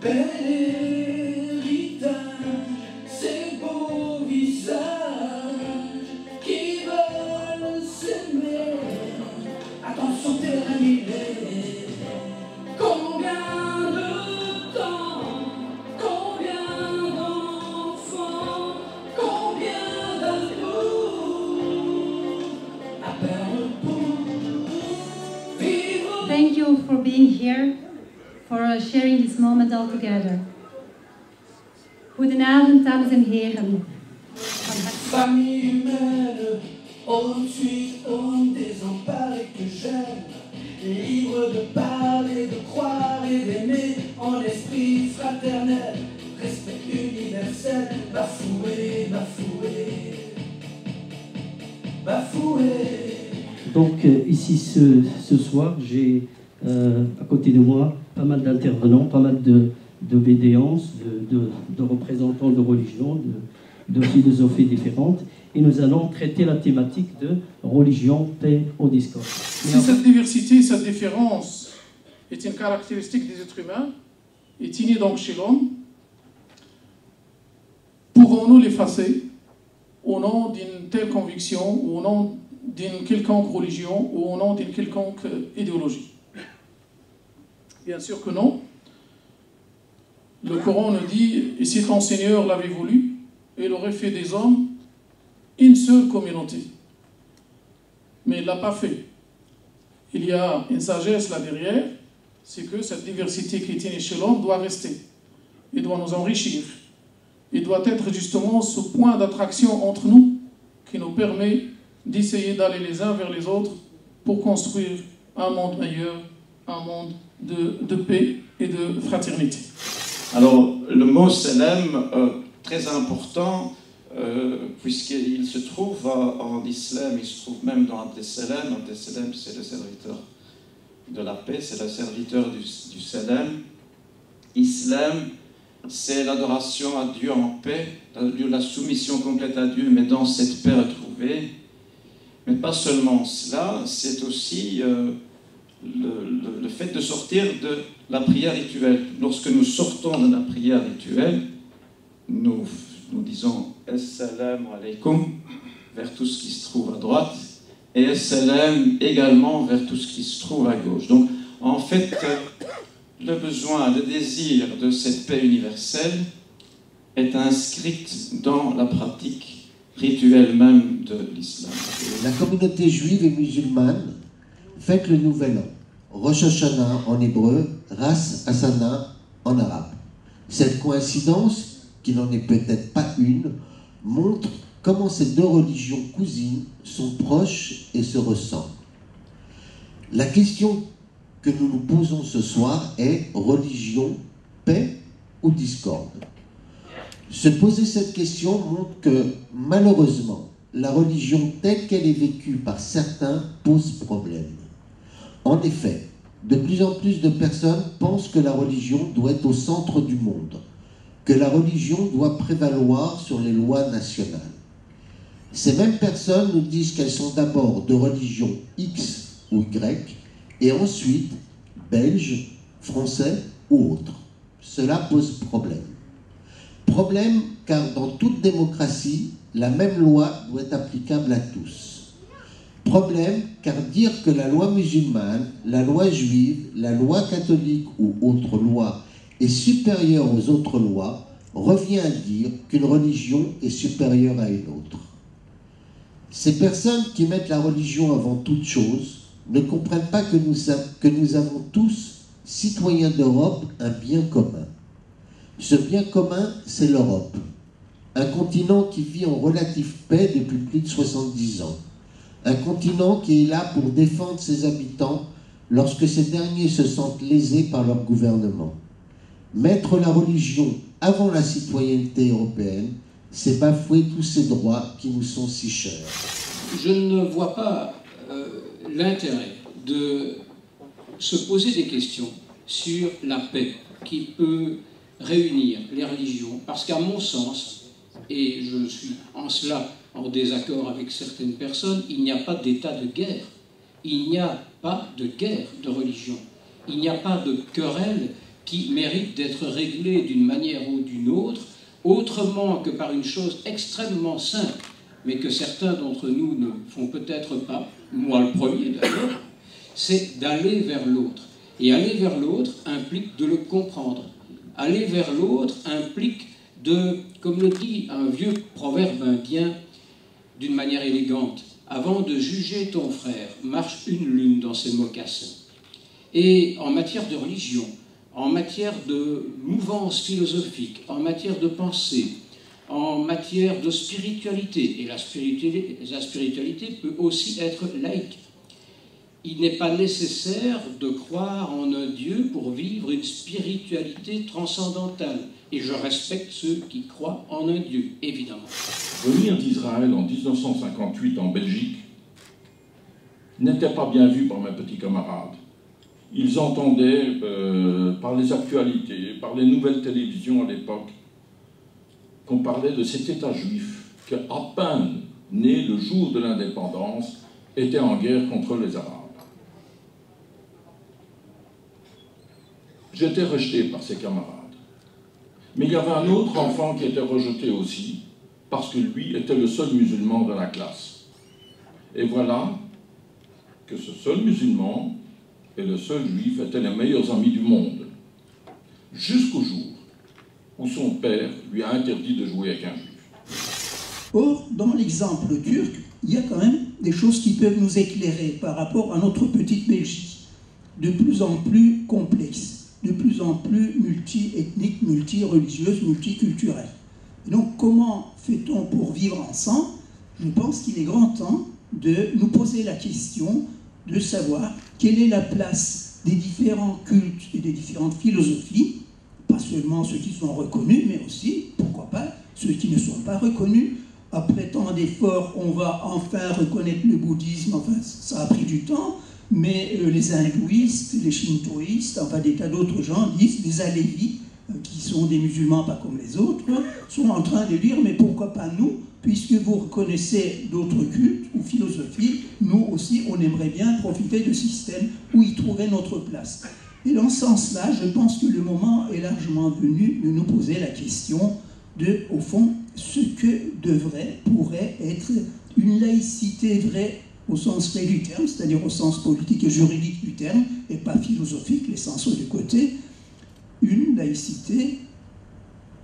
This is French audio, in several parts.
bel héritage, ces beaux visages qui veulent s'aimer. Attention, t'es annulé. Combien de temps, combien d'enfants, combien d'amour à perdre pour vivre. Thank you for being here, for sharing this moment all together. Goedenavond, dames en heren. Famille humaine, homme suisse, homme désemparé que j'aime, libre de parler, de croire et d'aimer, en esprit fraternel, respect universel, bafoué, bafoué, bafoué. Donc ici ce soir, j'ai à côté de moi pas mal d'intervenants, pas mal de bédéances, de représentants de religions, de philosophies différentes, et nous allons traiter la thématique de religion, paix ou discorde. Si cette diversité, cette différence est une caractéristique des êtres humains, est innée donc chez l'homme, pouvons-nous l'effacer au nom d'une telle conviction, ou au nom d'une quelconque religion, ou au nom d'une quelconque idéologie? Bien sûr que non. Le Coran nous dit, et si ton Seigneur l'avait voulu, il aurait fait des hommes une seule communauté. Mais il ne l'a pas fait. Il y a une sagesse là derrière, c'est que cette diversité qui est innée chez l'homme doit rester. Il doit nous enrichir. Il doit être justement ce point d'attraction entre nous qui nous permet d'essayer d'aller les uns vers les autres pour construire un monde meilleur, un monde de paix et de fraternité. Alors, le mot Salem, très important, puisqu'il se trouve en islam, il se trouve même dans Abdessalem. Abdessalem, c'est le serviteur de la paix, c'est le serviteur du Salem. Islam, c'est l'adoration à Dieu en paix, la soumission complète à Dieu, mais dans cette paix retrouvée. Mais pas seulement cela, c'est aussi le fait de sortir de la prière rituelle. Lorsque nous sortons de la prière rituelle, nous disons « Assalamu alaikum » vers tout ce qui se trouve à droite, et « Assalam » également vers tout ce qui se trouve à gauche. Donc, en fait, le besoin, le désir de cette paix universelle est inscrite dans la pratique rituelle même de l'islam. La communauté juive et musulmane fête le Nouvel An, Rosh Hashanah en hébreu, Ras Hashanah en arabe. Cette coïncidence, qui n'en est peut-être pas une, montre comment ces deux religions cousines sont proches et se ressemblent. La question que nous nous posons ce soir est religion, paix ou discorde? Se poser cette question montre que, malheureusement, la religion telle qu'elle est vécue par certains pose problème. En effet, de plus en plus de personnes pensent que la religion doit être au centre du monde, que la religion doit prévaloir sur les lois nationales. Ces mêmes personnes nous disent qu'elles sont d'abord de religion X ou Y, et ensuite belges, français ou autres. Cela pose problème. Problème car dans toute démocratie, la même loi doit être applicable à tous. Problème car dire que la loi musulmane, la loi juive, la loi catholique ou autre loi est supérieure aux autres lois revient à dire qu'une religion est supérieure à une autre. Ces personnes qui mettent la religion avant toute chose ne comprennent pas que nous avons tous, citoyens d'Europe, un bien commun. Ce bien commun, c'est l'Europe, un continent qui vit en relative paix depuis plus de 70 ans, un continent qui est là pour défendre ses habitants lorsque ces derniers se sentent lésés par leur gouvernement. Mettre la religion avant la citoyenneté européenne, c'est bafouer tous ces droits qui nous sont si chers. Je ne vois pas l'intérêt de se poser des questions sur la paix qui peut réunir les religions, parce qu'à mon sens, et je suis en cela en désaccord avec certaines personnes, il n'y a pas d'état de guerre, il n'y a pas de guerre de religion, il n'y a pas de querelle qui méritent d'être réglées d'une manière ou d'une autre, autrement que par une chose extrêmement simple, mais que certains d'entre nous ne font peut-être pas, moi le premier d'ailleurs, c'est d'aller vers l'autre. Et aller vers l'autre implique de le comprendre. Aller vers l'autre implique de, comme le dit un vieux proverbe indien d'une manière élégante, avant de juger ton frère, marche une lune dans ses mocassins. Et en matière de religion, en matière de mouvance philosophique, en matière de pensée, en matière de spiritualité, et la spiritualité peut aussi être laïque. Il n'est pas nécessaire de croire en un Dieu pour vivre une spiritualité transcendantale. Et je respecte ceux qui croient en un Dieu, évidemment. Venir d'Israël en 1958 en Belgique n'était pas bien vu par mes petits camarades. Ils entendaient par les actualités, par les nouvelles télévisions à l'époque, qu'on parlait de cet État juif qui, à peine né le jour de l'indépendance, était en guerre contre les Arabes. J'étais rejeté par ses camarades. Mais il y avait un autre enfant qui était rejeté aussi, parce que lui était le seul musulman de la classe. Et voilà que ce seul musulman et le seul juif étaient les meilleurs amis du monde, jusqu'au jour où son père lui a interdit de jouer avec un juif. Or, dans l'exemple turc, il y a quand même des choses qui peuvent nous éclairer par rapport à notre petite Belgique, de plus en plus complexe, de plus en plus multi-ethnique, multi-religieuse, multiculturelle. Et donc, comment fait-on pour vivre ensemble? Je pense qu'il est grand temps de nous poser la question de savoir quelle est la place des différents cultes et des différentes philosophies, pas seulement ceux qui sont reconnus, mais aussi, pourquoi pas, ceux qui ne sont pas reconnus. Après tant d'efforts, on va enfin reconnaître le bouddhisme, enfin ça a pris du temps, mais les hindouistes, les shintoïstes, enfin des tas d'autres gens disent, les alévis, qui sont des musulmans pas comme les autres, sont en train de dire, mais pourquoi pas nous, puisque vous reconnaissez d'autres cultes ou philosophies, nous aussi on aimerait bien profiter de systèmes où y trouver notre place. Et dans ce sens-là, je pense que le moment est largement venu de nous poser la question de, au fond, ce que pourrait être une laïcité vraie au sens vrai du terme, c'est-à-dire au sens politique et juridique du terme, et pas philosophique, les sens de côté, une laïcité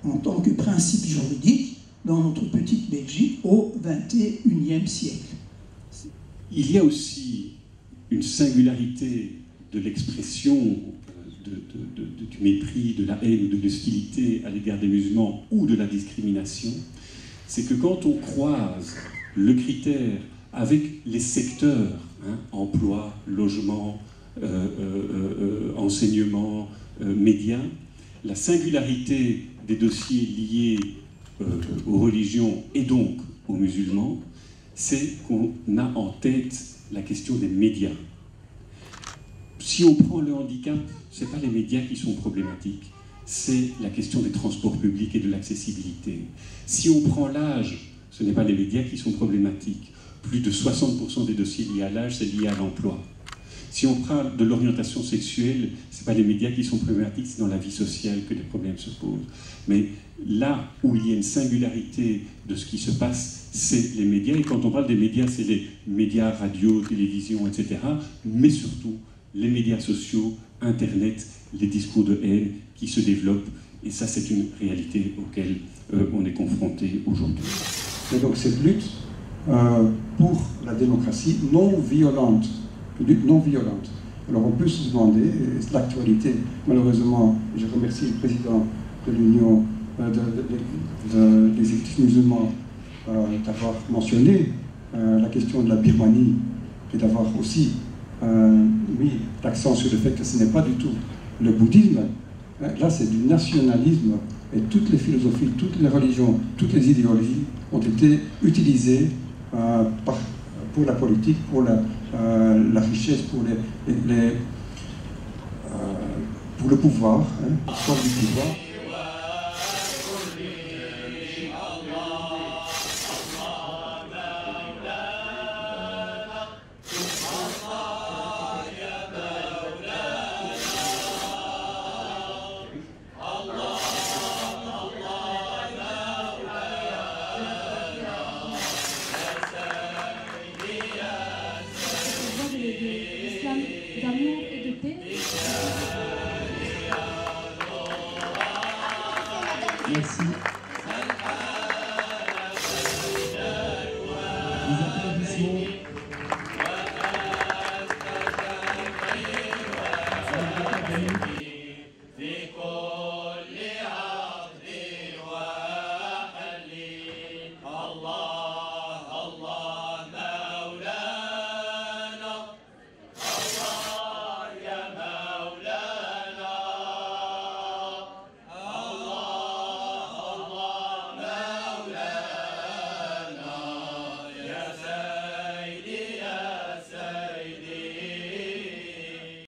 en tant que principe juridique dans notre petite Belgique au XXIe siècle. Il y a aussi une singularité de l'expression du mépris, de la haine ou de l'hostilité à l'égard des musulmans ou de la discrimination, c'est que quand on croise le critère avec les secteurs, emploi, logement, enseignement, médias, la singularité des dossiers liés aux religions et donc aux musulmans, c'est qu'on a en tête la question des médias. Si on prend le handicap, ce n'est pas les médias qui sont problématiques, c'est la question des transports publics et de l'accessibilité. Si on prend l'âge, ce n'est pas les médias qui sont problématiques. Plus de 60% des dossiers liés à l'âge, c'est lié à l'emploi. Si on parle de l'orientation sexuelle, ce n'est pas les médias qui sont problématiques, c'est dans la vie sociale que les problèmes se posent. Mais là où il y a une singularité de ce qui se passe, c'est les médias. Et quand on parle des médias, c'est les médias, radio, télévision, etc. Mais surtout, les médias sociaux, Internet, les discours de haine qui se développent. Et ça, c'est une réalité auquel on est confronté aujourd'hui. Et donc cette lutte pour la démocratie non violente, lutte non violente. Alors on peut se demander, et c'est l'actualité, malheureusement, je remercie le président de l'Union des exécutifs musulmans d'avoir mentionné la question de la Birmanie et d'avoir aussi mis l'accent sur le fait que ce n'est pas du tout le bouddhisme. Là, c'est du nationalisme et toutes les philosophies, toutes les religions, toutes les idéologies ont été utilisées pour la politique, pour la richesse, pour le pouvoir, l'histoire du pouvoir. Les applaudissements.